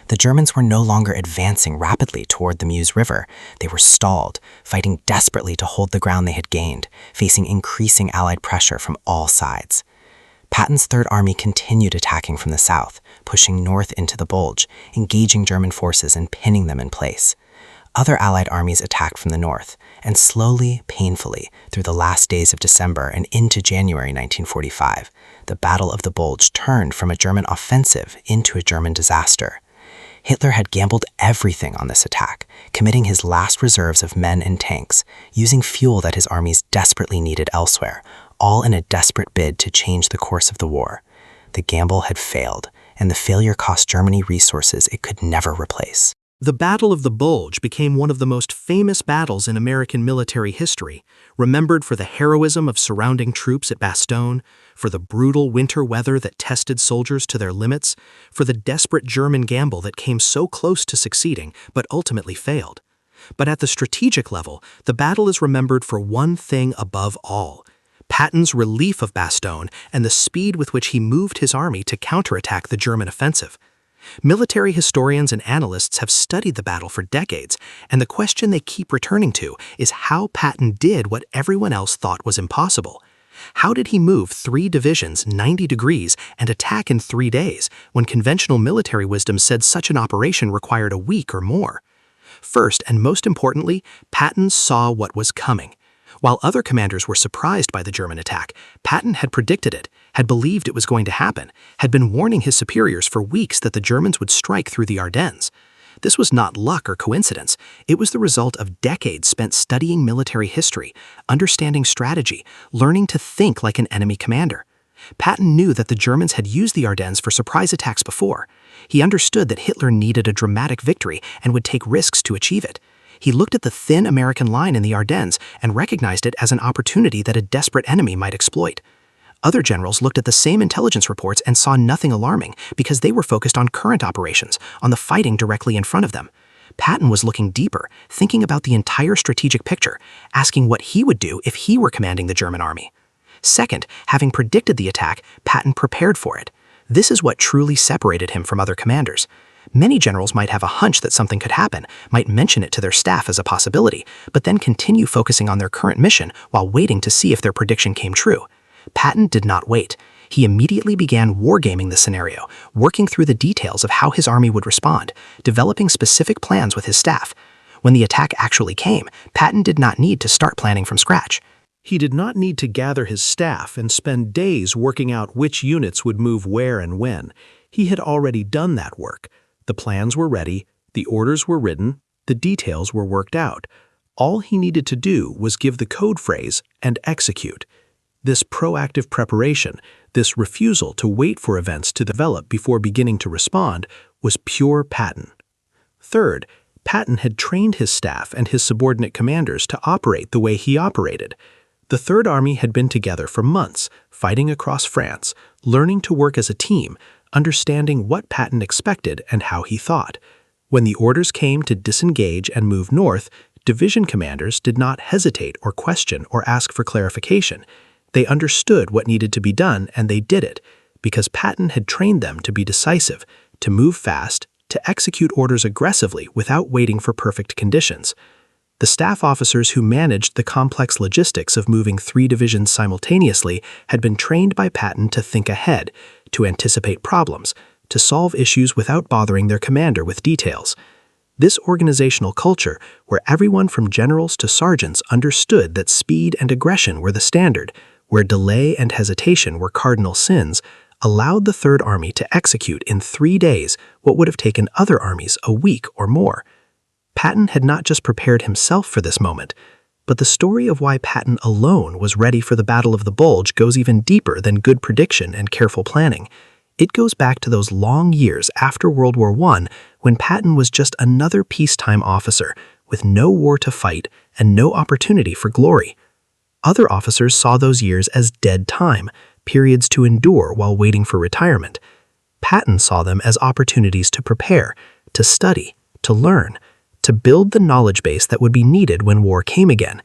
The Germans were no longer advancing rapidly toward the Meuse River. They were stalled, fighting desperately to hold the ground they had gained, facing increasing Allied pressure from all sides. Patton's Third Army continued attacking from the south, pushing north into the Bulge, engaging German forces and pinning them in place. Other Allied armies attacked from the north, and slowly, painfully, through the last days of December and into January 1945, the Battle of the Bulge turned from a German offensive into a German disaster. Hitler had gambled everything on this attack, committing his last reserves of men and tanks, using fuel that his armies desperately needed elsewhere, all in a desperate bid to change the course of the war. The gamble had failed, and the failure cost Germany resources it could never replace. The Battle of the Bulge became one of the most famous battles in American military history, remembered for the heroism of surrounding troops at Bastogne, for the brutal winter weather that tested soldiers to their limits, for the desperate German gamble that came so close to succeeding but ultimately failed. But at the strategic level, the battle is remembered for one thing above all: Patton's relief of Bastogne and the speed with which he moved his army to counterattack the German offensive. Military historians and analysts have studied the battle for decades, and the question they keep returning to is how Patton did what everyone else thought was impossible. How did he move 3 divisions 90 degrees and attack in 3 days when conventional military wisdom said such an operation required a week or more? First, and most importantly, Patton saw what was coming. While other commanders were surprised by the German attack, Patton had predicted it, had believed it was going to happen, had been warning his superiors for weeks that the Germans would strike through the Ardennes. This was not luck or coincidence. It was the result of decades spent studying military history, understanding strategy, learning to think like an enemy commander. Patton knew that the Germans had used the Ardennes for surprise attacks before. He understood that Hitler needed a dramatic victory and would take risks to achieve it. He looked at the thin American line in the Ardennes and recognized it as an opportunity that a desperate enemy might exploit. Other generals looked at the same intelligence reports and saw nothing alarming because they were focused on current operations, on the fighting directly in front of them. Patton was looking deeper, thinking about the entire strategic picture, asking what he would do if he were commanding the German army. Second, having predicted the attack, Patton prepared for it. This is what truly separated him from other commanders. Many generals might have a hunch that something could happen, might mention it to their staff as a possibility, but then continue focusing on their current mission while waiting to see if their prediction came true. Patton did not wait. He immediately began wargaming the scenario, working through the details of how his army would respond, developing specific plans with his staff. When the attack actually came, Patton did not need to start planning from scratch. He did not need to gather his staff and spend days working out which units would move where and when. He had already done that work. The plans were ready, the orders were written, the details were worked out. All he needed to do was give the code phrase and execute. This proactive preparation, this refusal to wait for events to develop before beginning to respond, was pure Patton. Third, Patton had trained his staff and his subordinate commanders to operate the way he operated. The Third Army had been together for months, fighting across France, learning to work as a team, understanding what Patton expected and how he thought. When the orders came to disengage and move north, division commanders did not hesitate or question or ask for clarification. They understood what needed to be done and they did it, because Patton had trained them to be decisive, to move fast, to execute orders aggressively without waiting for perfect conditions. The staff officers who managed the complex logistics of moving 3 divisions simultaneously had been trained by Patton to think ahead, to anticipate problems, to solve issues without bothering their commander with details. This organizational culture, where everyone from generals to sergeants understood that speed and aggression were the standard, where delay and hesitation were cardinal sins, allowed the Third Army to execute in 3 days what would have taken other armies a week or more. Patton had not just prepared himself for this moment, but the story of why Patton alone was ready for the Battle of the Bulge goes even deeper than good prediction and careful planning. It goes back to those long years after World War I when Patton was just another peacetime officer with no war to fight and no opportunity for glory. Other officers saw those years as dead time, periods to endure while waiting for retirement. Patton saw them as opportunities to prepare, to study, to learn, to build the knowledge base that would be needed when war came again.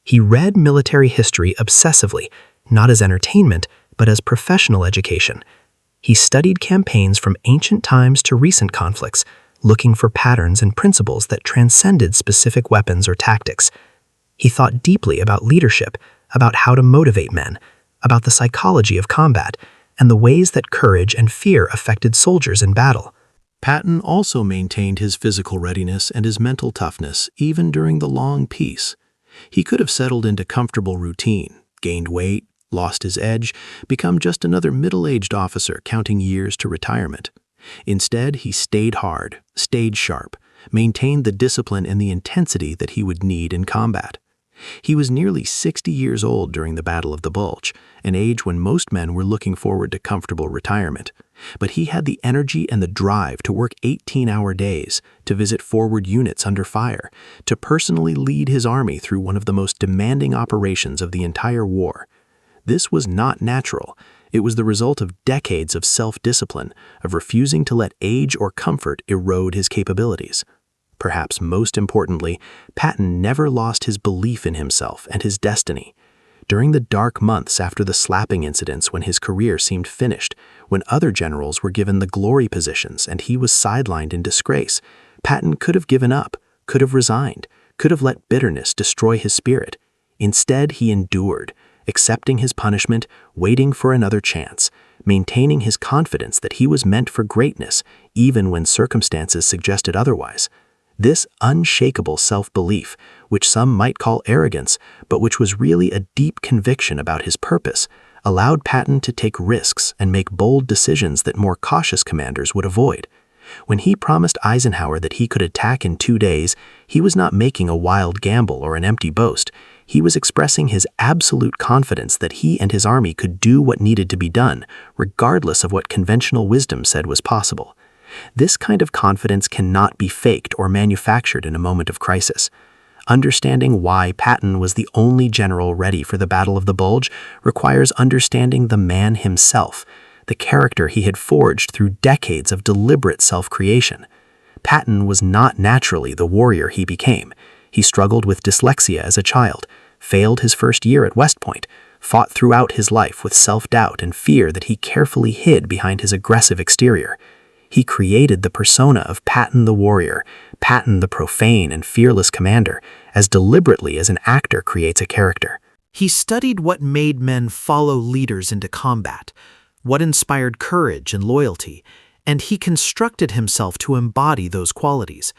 He read military history obsessively, not as entertainment, but as professional education. He studied campaigns from ancient times to recent conflicts, looking for patterns and principles that transcended specific weapons or tactics. He thought deeply about leadership, about how to motivate men, about the psychology of combat, and the ways that courage and fear affected soldiers in battle. Patton also maintained his physical readiness and his mental toughness even during the long peace. He could have settled into comfortable routine, gained weight, lost his edge, become just another middle-aged officer counting years to retirement. Instead, he stayed hard, stayed sharp, maintained the discipline and the intensity that he would need in combat. He was nearly 60 years old during the Battle of the Bulge, an age when most men were looking forward to comfortable retirement. But he had the energy and the drive to work 18-hour days, to visit forward units under fire, to personally lead his army through one of the most demanding operations of the entire war. This was not natural. It was the result of decades of self-discipline, of refusing to let age or comfort erode his capabilities. Perhaps most importantly, Patton never lost his belief in himself and his destiny. During the dark months after the slapping incidents, when his career seemed finished, when other generals were given the glory positions and he was sidelined in disgrace, Patton could have given up, could have resigned, could have let bitterness destroy his spirit. Instead, he endured, accepting his punishment, waiting for another chance, maintaining his confidence that he was meant for greatness, even when circumstances suggested otherwise. This unshakable self-belief, which some might call arrogance, but which was really a deep conviction about his purpose, allowed Patton to take risks and make bold decisions that more cautious commanders would avoid. When he promised Eisenhower that he could attack in 2 days, he was not making a wild gamble or an empty boast. He was expressing his absolute confidence that he and his army could do what needed to be done, regardless of what conventional wisdom said was possible. This kind of confidence cannot be faked or manufactured in a moment of crisis. Understanding why Patton was the only general ready for the Battle of the Bulge requires understanding the man himself, the character he had forged through decades of deliberate self-creation. Patton was not naturally the warrior he became. He struggled with dyslexia as a child, failed his first year at West Point, fought throughout his life with self-doubt and fear that he carefully hid behind his aggressive exterior. He created the persona of Patton the warrior, Patton the profane and fearless commander, as deliberately as an actor creates a character. He studied what made men follow leaders into combat, what inspired courage and loyalty, and he constructed himself to embody those qualities.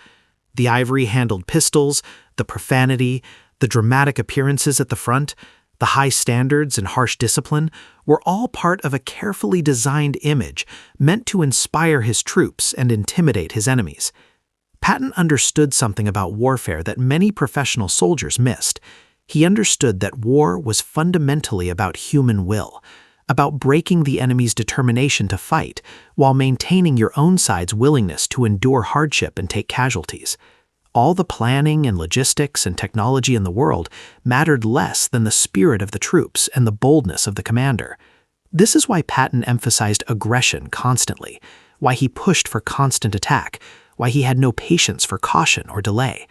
The ivory-handled pistols, the profanity, the dramatic appearances at the front, the high standards and harsh discipline were all part of a carefully designed image meant to inspire his troops and intimidate his enemies. Patton understood something about warfare that many professional soldiers missed. He understood that war was fundamentally about human will, about breaking the enemy's determination to fight while maintaining your own side's willingness to endure hardship and take casualties. All the planning and logistics and technology in the world mattered less than the spirit of the troops and the boldness of the commander. This is why Patton emphasized aggression constantly, why he pushed for constant attack, why he had no patience for caution or delay.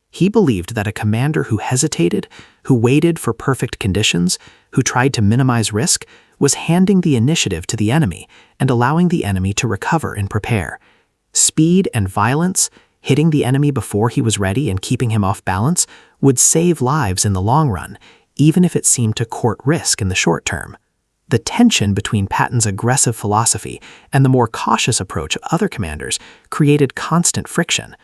He believed that a commander who hesitated, who waited for perfect conditions, who tried to minimize risk, was handing the initiative to the enemy and allowing the enemy to recover and prepare. Speed and violence, hitting the enemy before he was ready and keeping him off balance, would save lives in the long run, even if it seemed to court risk in the short term. The tension between Patton's aggressive philosophy and the more cautious approach of other commanders created constant friction.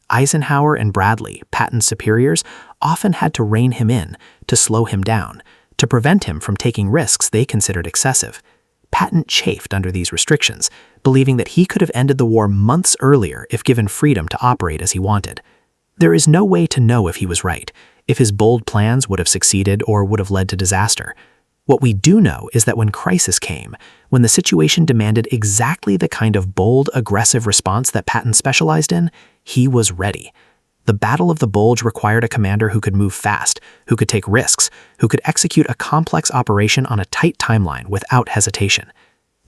Eisenhower and Bradley, Patton's superiors, often had to rein him in, to slow him down, to prevent him from taking risks they considered excessive. Patton chafed under these restrictions, believing that he could have ended the war months earlier if given freedom to operate as he wanted. There is no way to know if he was right, if his bold plans would have succeeded or would have led to disaster. What we do know is that when crisis came, when the situation demanded exactly the kind of bold, aggressive response that Patton specialized in, he was ready. The Battle of the Bulge required a commander who could move fast, who could take risks, who could execute a complex operation on a tight timeline without hesitation.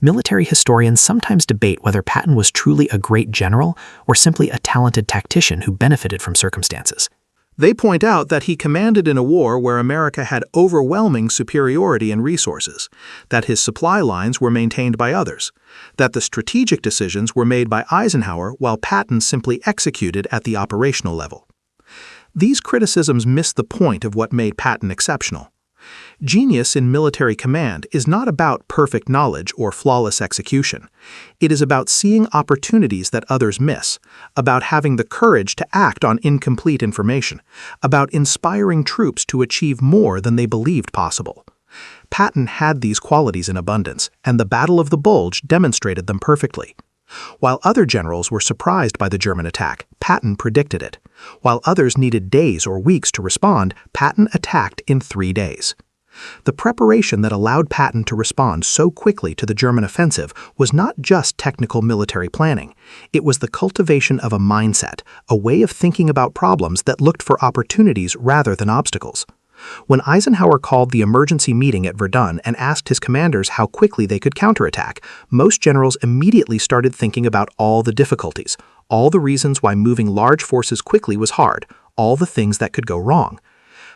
Military historians sometimes debate whether Patton was truly a great general or simply a talented tactician who benefited from circumstances. They point out that he commanded in a war where America had overwhelming superiority in resources, that his supply lines were maintained by others, that the strategic decisions were made by Eisenhower while Patton simply executed at the operational level. These criticisms miss the point of what made Patton exceptional. Genius in military command is not about perfect knowledge or flawless execution. It is about seeing opportunities that others miss, about having the courage to act on incomplete information, about inspiring troops to achieve more than they believed possible. Patton had these qualities in abundance, and the Battle of the Bulge demonstrated them perfectly. While other generals were surprised by the German attack, Patton predicted it. While others needed days or weeks to respond, Patton attacked in 3 days. The preparation that allowed Patton to respond so quickly to the German offensive was not just technical military planning. It was the cultivation of a mindset, a way of thinking about problems that looked for opportunities rather than obstacles. When Eisenhower called the emergency meeting at Verdun and asked his commanders how quickly they could counterattack, most generals immediately started thinking about all the difficulties, all the reasons why moving large forces quickly was hard, all the things that could go wrong.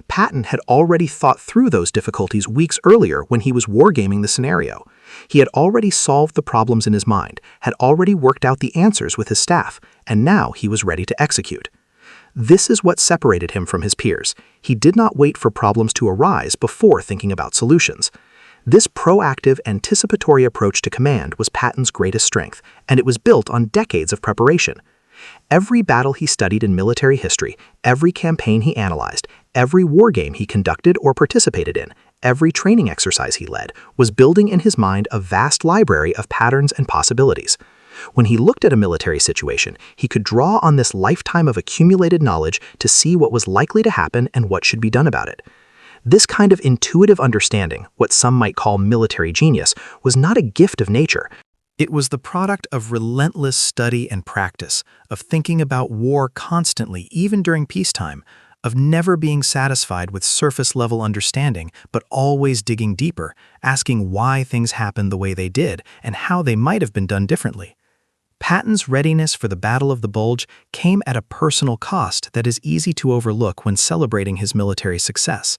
Patton had already thought through those difficulties weeks earlier when he was wargaming the scenario. He had already solved the problems in his mind, had already worked out the answers with his staff, and now he was ready to execute. This is what separated him from his peers. He did not wait for problems to arise before thinking about solutions. This proactive, anticipatory approach to command was Patton's greatest strength, and it was built on decades of preparation. Every battle he studied in military history, every campaign he analyzed, every wargame he conducted or participated in, every training exercise he led, was building in his mind a vast library of patterns and possibilities. When he looked at a military situation, he could draw on this lifetime of accumulated knowledge to see what was likely to happen and what should be done about it. This kind of intuitive understanding, what some might call military genius, was not a gift of nature. It was the product of relentless study and practice, of thinking about war constantly, even during peacetime, of never being satisfied with surface-level understanding, but always digging deeper, asking why things happened the way they did and how they might have been done differently. Patton's readiness for the Battle of the Bulge came at a personal cost that is easy to overlook when celebrating his military success.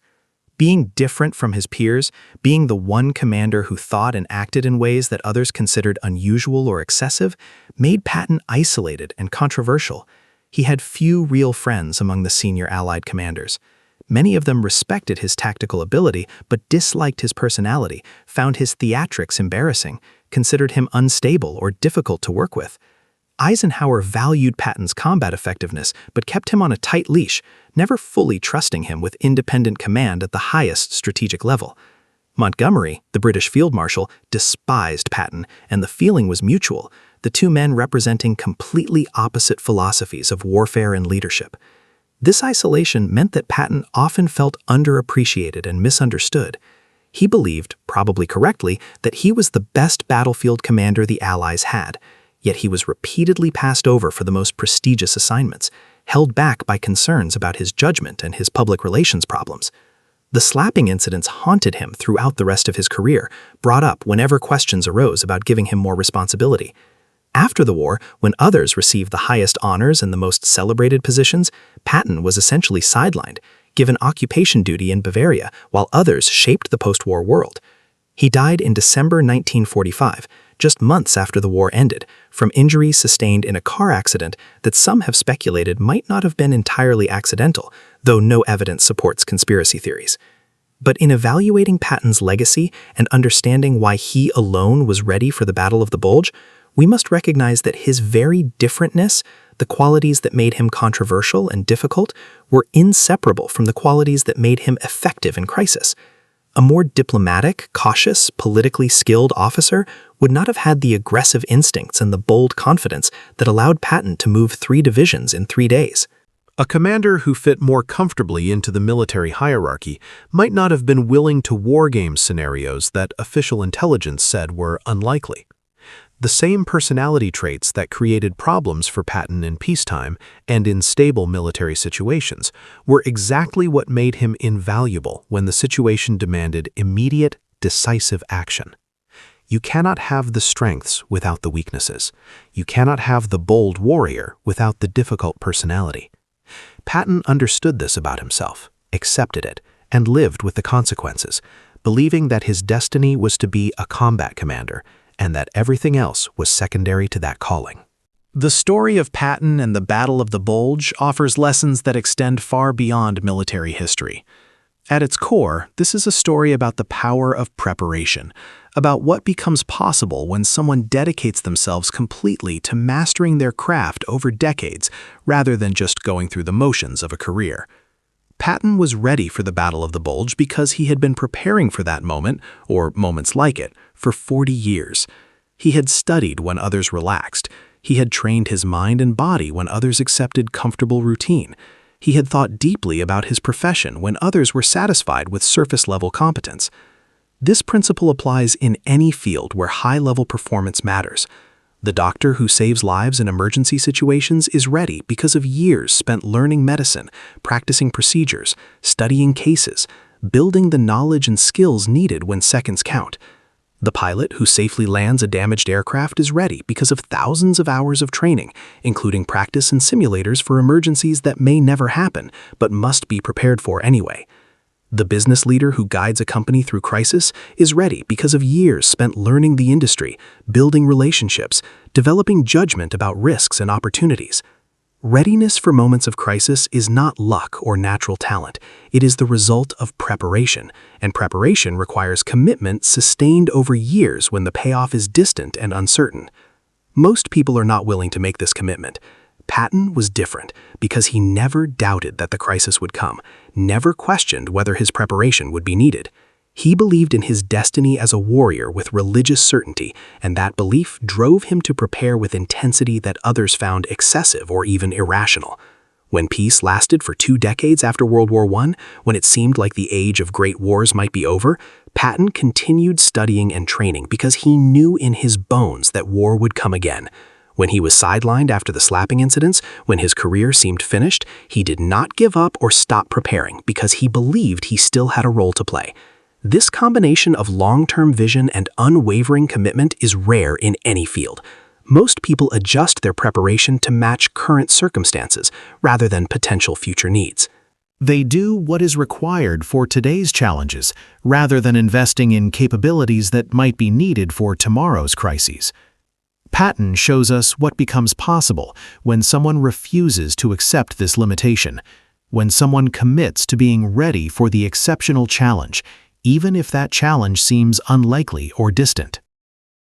Being different from his peers, being the one commander who thought and acted in ways that others considered unusual or excessive, made Patton isolated and controversial. He had few real friends among the senior Allied commanders. Many of them respected his tactical ability but disliked his personality, found his theatrics embarrassing, considered him unstable or difficult to work with. Eisenhower valued Patton's combat effectiveness but kept him on a tight leash, never fully trusting him with independent command at the highest strategic level. Montgomery, the British field marshal, despised Patton, and the feeling was mutual, the two men representing completely opposite philosophies of warfare and leadership. This isolation meant that Patton often felt underappreciated and misunderstood. He believed, probably correctly, that he was the best battlefield commander the Allies had, yet he was repeatedly passed over for the most prestigious assignments, held back by concerns about his judgment and his public relations problems. The slapping incidents haunted him throughout the rest of his career, brought up whenever questions arose about giving him more responsibility. After the war, when others received the highest honors and the most celebrated positions, Patton was essentially sidelined, given occupation duty in Bavaria, while others shaped the post-war world. He died in December 1945, just months after the war ended, from injuries sustained in a car accident that some have speculated might not have been entirely accidental, though no evidence supports conspiracy theories. But in evaluating Patton's legacy and understanding why he alone was ready for the Battle of the Bulge, we must recognize that his very differentness, the qualities that made him controversial and difficult, were inseparable from the qualities that made him effective in crisis. A more diplomatic, cautious, politically skilled officer would not have had the aggressive instincts and the bold confidence that allowed Patton to move 3 divisions in 3 days. A commander who fit more comfortably into the military hierarchy might not have been willing to wargame scenarios that official intelligence said were unlikely. The same personality traits that created problems for Patton in peacetime and in stable military situations were exactly what made him invaluable when the situation demanded immediate, decisive action. You cannot have the strengths without the weaknesses. You cannot have the bold warrior without the difficult personality. Patton understood this about himself, accepted it, and lived with the consequences, believing that his destiny was to be a combat commander and that everything else was secondary to that calling. The story of Patton and the Battle of the Bulge offers lessons that extend far beyond military history. At its core, this is a story about the power of preparation, about what becomes possible when someone dedicates themselves completely to mastering their craft over decades rather than just going through the motions of a career. Patton was ready for the Battle of the Bulge because he had been preparing for that moment, or moments like it, for 40 years. He had studied when others relaxed. He had trained his mind and body when others accepted comfortable routine. He had thought deeply about his profession when others were satisfied with surface-level competence. This principle applies in any field where high-level performance matters. The doctor who saves lives in emergency situations is ready because of years spent learning medicine, practicing procedures, studying cases, building the knowledge and skills needed when seconds count. The pilot who safely lands a damaged aircraft is ready because of thousands of hours of training, including practice and simulators for emergencies that may never happen but must be prepared for anyway. The business leader who guides a company through crisis is ready because of years spent learning the industry, building relationships, developing judgment about risks and opportunities. Readiness for moments of crisis is not luck or natural talent. It is the result of preparation, and preparation requires commitment sustained over years when the payoff is distant and uncertain. Most people are not willing to make this commitment. Patton was different because he never doubted that the crisis would come, never questioned whether his preparation would be needed. He believed in his destiny as a warrior with religious certainty, and that belief drove him to prepare with intensity that others found excessive or even irrational. When peace lasted for 2 decades after World War I, when it seemed like the age of great wars might be over, Patton continued studying and training because he knew in his bones that war would come again. When he was sidelined after the slapping incidents, when his career seemed finished, he did not give up or stop preparing because he believed he still had a role to play. This combination of long-term vision and unwavering commitment is rare in any field. Most people adjust their preparation to match current circumstances rather than potential future needs. They do what is required for today's challenges rather than investing in capabilities that might be needed for tomorrow's crises. Patton shows us what becomes possible when someone refuses to accept this limitation, when someone commits to being ready for the exceptional challenge, even if that challenge seems unlikely or distant.